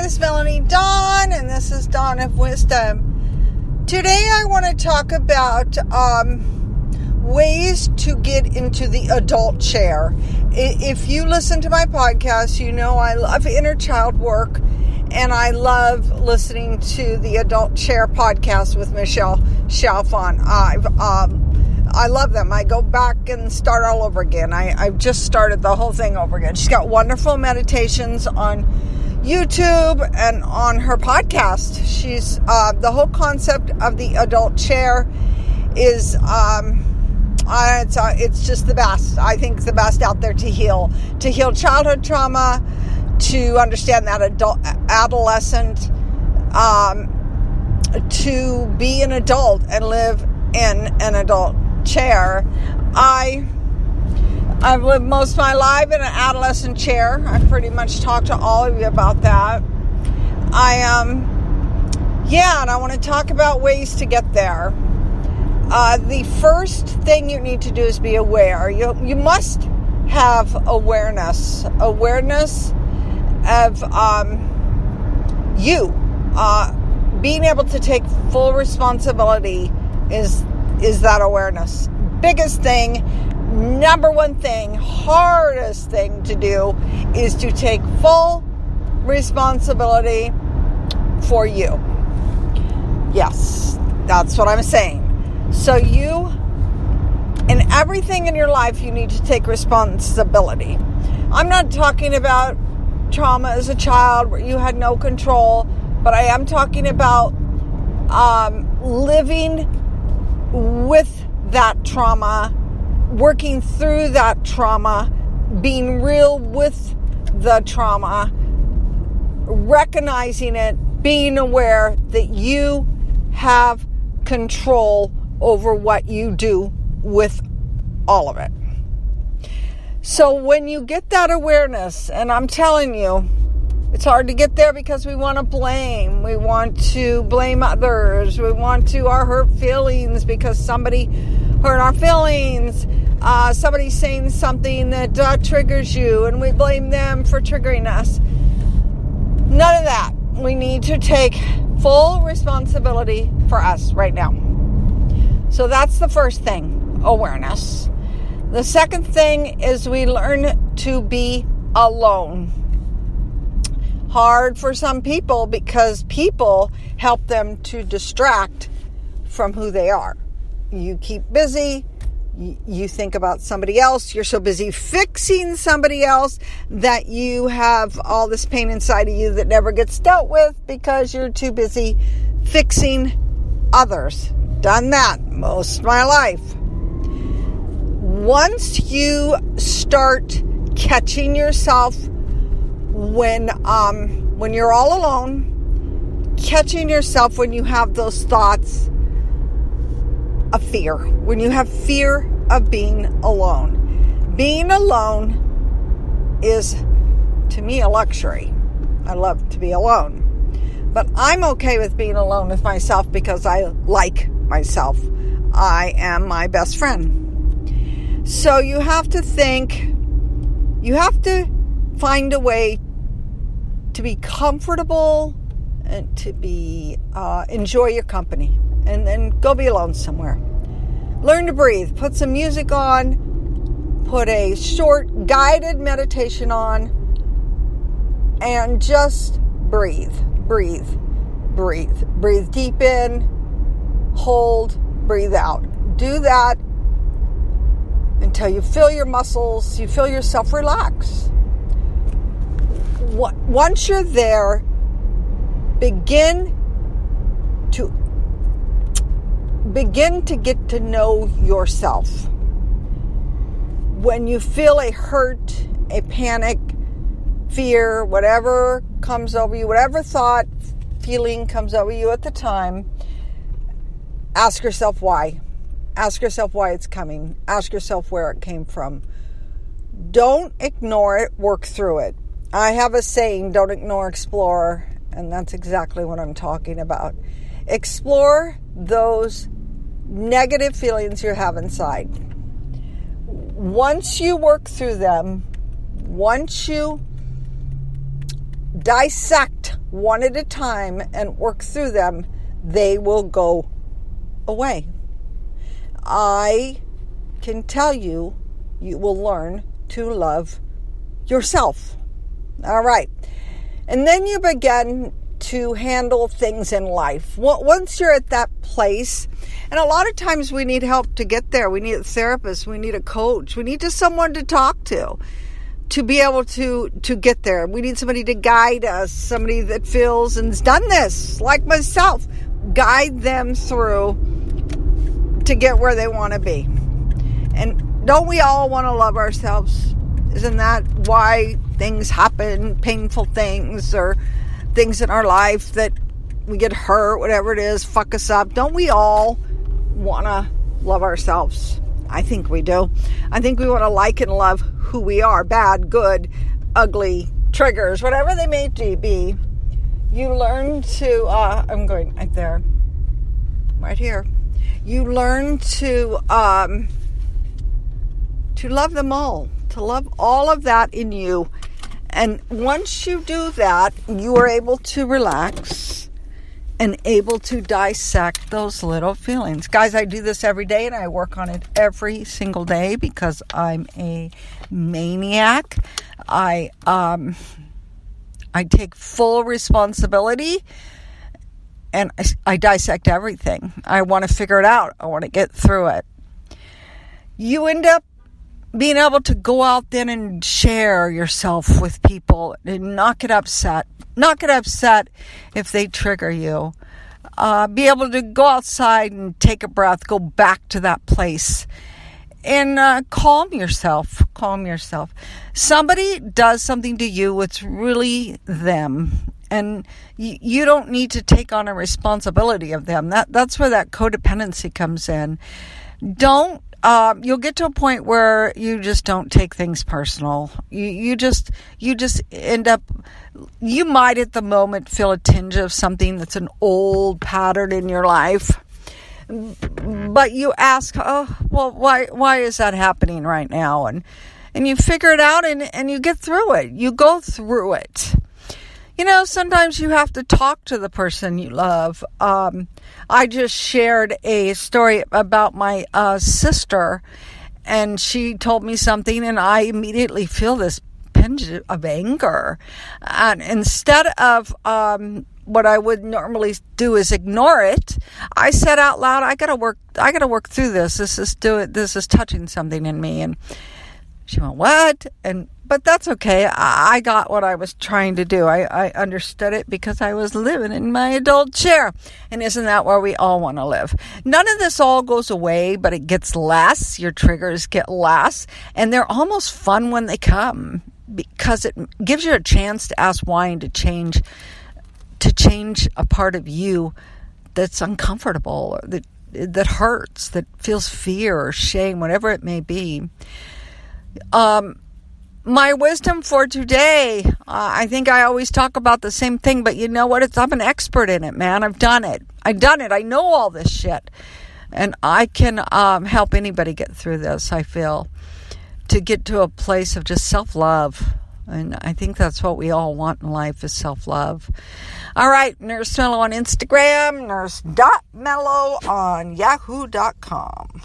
is Melanie Dawn, and this is Dawn of Wisdom. Today I want to talk about ways to get into the adult chair. If you listen to my podcast, you know I love inner child work, and I love listening to the Adult Chair podcast with Michelle Chalfant. I love them. I go back and start all over again. I've just started the whole thing over again. She's got wonderful meditations on YouTube and on her podcast. She's the whole concept of the adult chair is it's just the best. I think it's the best out there to heal childhood trauma, to understand that adolescent, to be an adult and live in an adult chair. I've lived most of my life in an adolescent chair. I've pretty much talked to all of you about that. And I want to talk about ways to get there. The first thing you need to do is be aware. You must have awareness of you. Being able to take full responsibility is that awareness. Biggest thing, number one thing, hardest thing to do is to take full responsibility for you. Yes, that's what I'm saying. So in everything in your life, you need to take responsibility. I'm not talking about trauma as a child where you had no control, but I am talking about living with that trauma, working through that trauma, being real with the trauma, recognizing it, being aware that you have control over what you do with all of it. So when you get that awareness, and I'm telling you, it's hard to get there because we want to blame. We want to blame others. We want to our hurt feelings because somebody hurt our feelings. Somebody's saying something that triggers you, and we blame them for triggering us. None of that. We need to take full responsibility for us right now. So that's the first thing, awareness. The second thing is we learn to be alone. Hard for some people because people help them to distract from who they are. You keep busy. You think about somebody else. You're so busy fixing somebody else that you have all this pain inside of you that never gets dealt with because you're too busy fixing others. Done that most of my life. Once you start catching yourself when you're all alone, catching yourself when you have those thoughts of fear, when you have fear of being alone. Being alone is, to me, a luxury. I love to be alone. But I'm okay with being alone with myself because I like myself. I am my best friend. So you have to find a way to be comfortable and to be enjoy your company, and then go be alone somewhere. Learn to breathe. Put some music on. Put a short guided meditation on, and just breathe. Breathe deep in, hold, breathe out. Do that until you feel your muscles, you feel yourself relax. Once you're there, begin to get to know yourself. When you feel a hurt, a panic, fear, whatever comes over you, whatever thought, feeling comes over you at the time, ask yourself why. Ask yourself why it's coming. Ask yourself where it came from. Don't ignore it. Work through it. I have a saying, don't ignore, explore. And that's exactly what I'm talking about. Explore those negative feelings you have inside. Once you work through them, once you dissect one at a time and work through them, they will go away. I can tell you, you will learn to love yourself. All right. And then you begin to handle things in life. Once you're at that place, and a lot of times we need help to get there. We need a therapist. We need a coach. We need just someone to talk to be able to get there. We need somebody to guide us, somebody that feels and's done this, like myself. Guide them through to get where they want to be. And don't we all want to love ourselves? Isn't that why things happen, painful things, or things in our life that we get hurt, whatever it is, fuck us up? Don't we all want to love ourselves? I think we do. I think we want to like and love who we are, bad, good, ugly, triggers, whatever they may be. You learn to, I'm going right there, right here. You learn to love them all, to love all of that in you. And once you do that, you are able to relax and able to dissect those little feelings. Guys, I do this every day and I work on it every single day because I'm a maniac. I take full responsibility and I dissect everything. I want to figure it out. I want to get through it. You end up being able to go out then and share yourself with people and not get upset. Not get upset if they trigger you. Be able to go outside and take a breath, go back to that place and calm yourself. Calm yourself. Somebody does something to you, it's really them. And you don't need to take on a responsibility of them. That's where that codependency comes in. You'll get to a point where you just don't take things personal. You just end up, you might at the moment feel a tinge of something that's an old pattern in your life. But you ask, why is that happening right now? And you figure it out and you get through it. You go through it. You know, sometimes you have to talk to the person you love. I just shared a story about my sister, and she told me something, and I immediately feel this pinch of anger. And instead of what I would normally do is ignore it, I said out loud, I gotta work through this. This is touching something in me. And she went, what? But that's okay. I got what I was trying to do. I understood it because I was living in my adult chair. And isn't that where we all want to live? None of this all goes away, but it gets less. Your triggers get less. And they're almost fun when they come because it gives you a chance to ask why and to change a part of you that's uncomfortable, that hurts, that feels fear or shame, whatever it may be. My wisdom for today, I think I always talk about the same thing, but you know what? I'm an expert in it, man. I've done it. I know all this shit. And I can help anybody get through this, I feel, to get to a place of just self-love. And I think that's what we all want in life is self-love. All right, Nurse Mellow on Instagram, nurse.mellow on yahoo.com.